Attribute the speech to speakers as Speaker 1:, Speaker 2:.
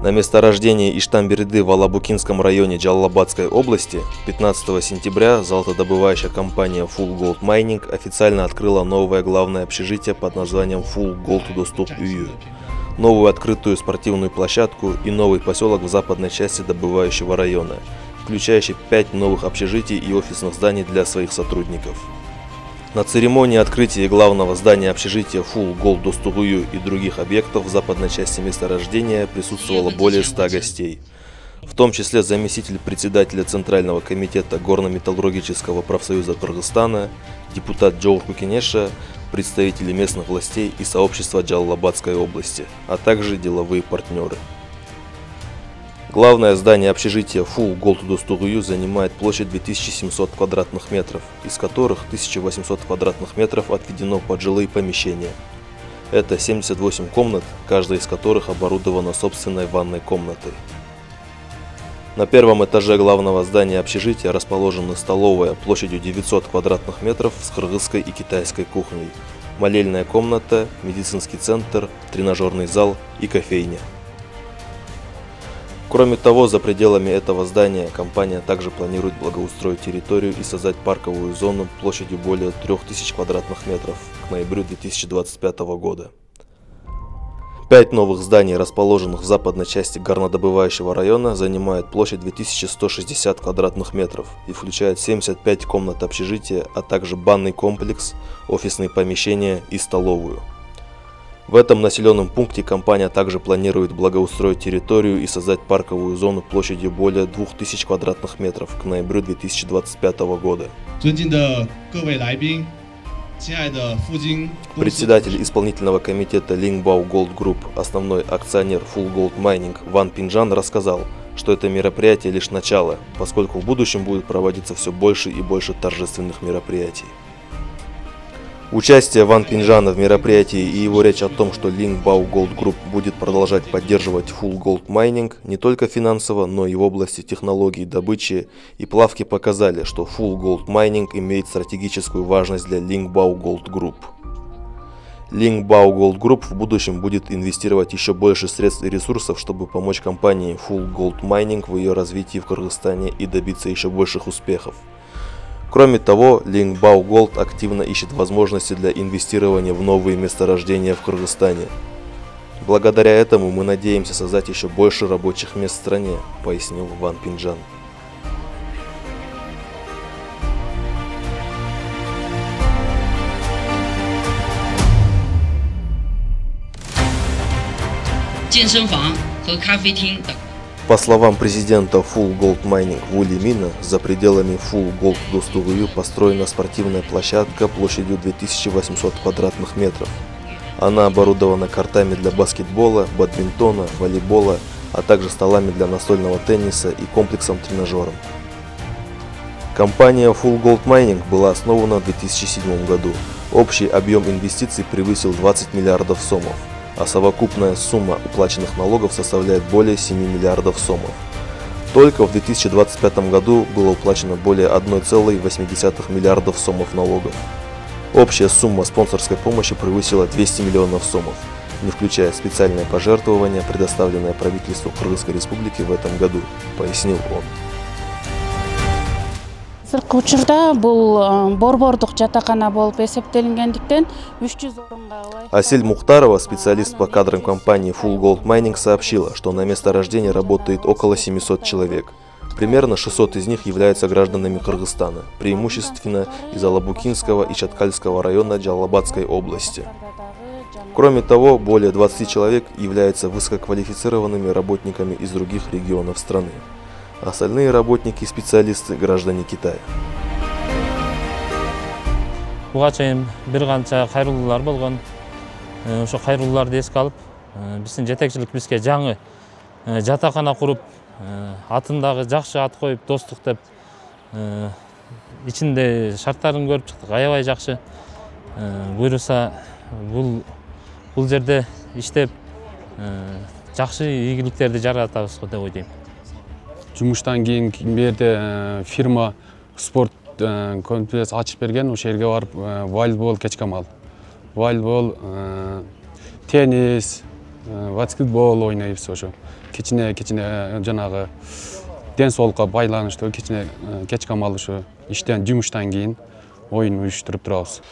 Speaker 1: На месторождении Иштамберды в Алабукинском районе Джалалабадской области 15 сентября золотодобывающая компания Full Gold Mining официально открыла новое главное общежитие под названием Full Gold Доступ Ую, новую открытую спортивную площадку и новый поселок в западной части добывающего района, включающий 5 новых общежитий и офисных зданий для своих сотрудников. На церемонии открытия главного здания общежития Full Gold Доступ Ую и других объектов в западной части месторождения присутствовало более 100 гостей, в том числе заместитель председателя Центрального комитета Горно-металлургического профсоюза Кыргызстана, депутат Джоурку Кенеша, представители местных властей и сообщества Джалалабадской области, а также деловые партнеры. Главное здание общежития Full Gold Доступ Ую занимает площадь 2700 квадратных метров, из которых 1800 квадратных метров отведено под жилые помещения. Это 78 комнат, каждая из которых оборудована собственной ванной комнатой. На первом этаже главного здания общежития расположены столовая площадью 900 квадратных метров с кыргызской и китайской кухней, молельная комната, медицинский центр, тренажерный зал и кофейня. Кроме того, за пределами этого здания компания также планирует благоустроить территорию и создать парковую зону площадью более 3000 квадратных метров к ноябрю 2025 года. 5 новых зданий, расположенных в западной части горнодобывающего района, занимают площадь 2160 квадратных метров и включают 75 комнат общежития, а также банный комплекс, офисные помещения и столовую. В этом населенном пункте компания также планирует благоустроить территорию и создать парковую зону площадью более 2000 квадратных метров к ноябрю 2025 года. Председатель исполнительного комитета Lingbao Gold Group, основной акционер Full Gold Mining Ван Пинжан рассказал, что это мероприятие лишь начало, поскольку в будущем будет проводиться все больше и больше торжественных мероприятий. Участие Ван Пинжана в мероприятии и его речь о том, что Lingbao Gold Group будет продолжать поддерживать Full Gold Mining не только финансово, но и в области технологий добычи и плавки показали, что Full Gold Mining имеет стратегическую важность для Lingbao Gold Group. Lingbao Gold Group в будущем будет инвестировать еще больше средств и ресурсов, чтобы помочь компании Full Gold Mining в ее развитии в Кыргызстане и добиться еще больших успехов. Кроме того, Lingbao Gold активно ищет возможности для инвестирования в новые месторождения в Кыргызстане. Благодаря этому мы надеемся создать еще больше рабочих мест в стране, пояснил Ван Пинжан. По словам президента Full Gold Mining Вули Мина, за пределами Full Gold Доступ Ую построена спортивная площадка площадью 2800 квадратных метров. Она оборудована кортами для баскетбола, бадминтона, волейбола, а также столами для настольного тенниса и комплексом тренажеров. Компания Full Gold Mining была основана в 2007 году. Общий объем инвестиций превысил 20 миллиардов сомов, а совокупная сумма уплаченных налогов составляет более 7 миллиардов сомов. Только в 2025 году было уплачено более 1,8 миллиардов сомов налогов. Общая сумма спонсорской помощи превысила 200 миллионов сомов, не включая специальное пожертвование, предоставленное правительству Кыргызской республики в этом году, пояснил он.
Speaker 2: Азыркы учурда бул борбордук жатакана болуп эсептелингендиктен 300 орунга ылайык.
Speaker 1: Асель Мухтарова, специалист по кадрам компании Full Gold Mining, сообщила, что на месторождении работает около 700 человек. Примерно 600 из них являются гражданами Кыргызстана, преимущественно из Алабукинского и Чаткальского района Джалалабадской области. Кроме того, более 20 человек являются высококвалифицированными работниками из других регионов страны. Остальные работники и специалисты – граждане Китая.
Speaker 3: Буга чейин бир канча кайрылуулар болгон. Ошо кайрылууларды эске алып, биздин жетекчилик бизге жаңы жатакана куруп, атын дагы жакшы ат коюп, достук деп, ичинде шарттарын көрүп чыктык. Аябай жакшы. Буйруса бул жерде иштеп, жакшы ийгиликтерди жаратабыз деп ойлойм.
Speaker 4: Жумуштан кийин берде фирма спорт комплекс ачып берген, ошол жерге барып волейбол, кечке амал, волейбол, теннис, баскетбол ойнайбыз ошо. Кечине жанагы ден соолукка байланыштуу кечине кечке амал ушу иштен жумуштан кийин оюн уюштуруп турабыз.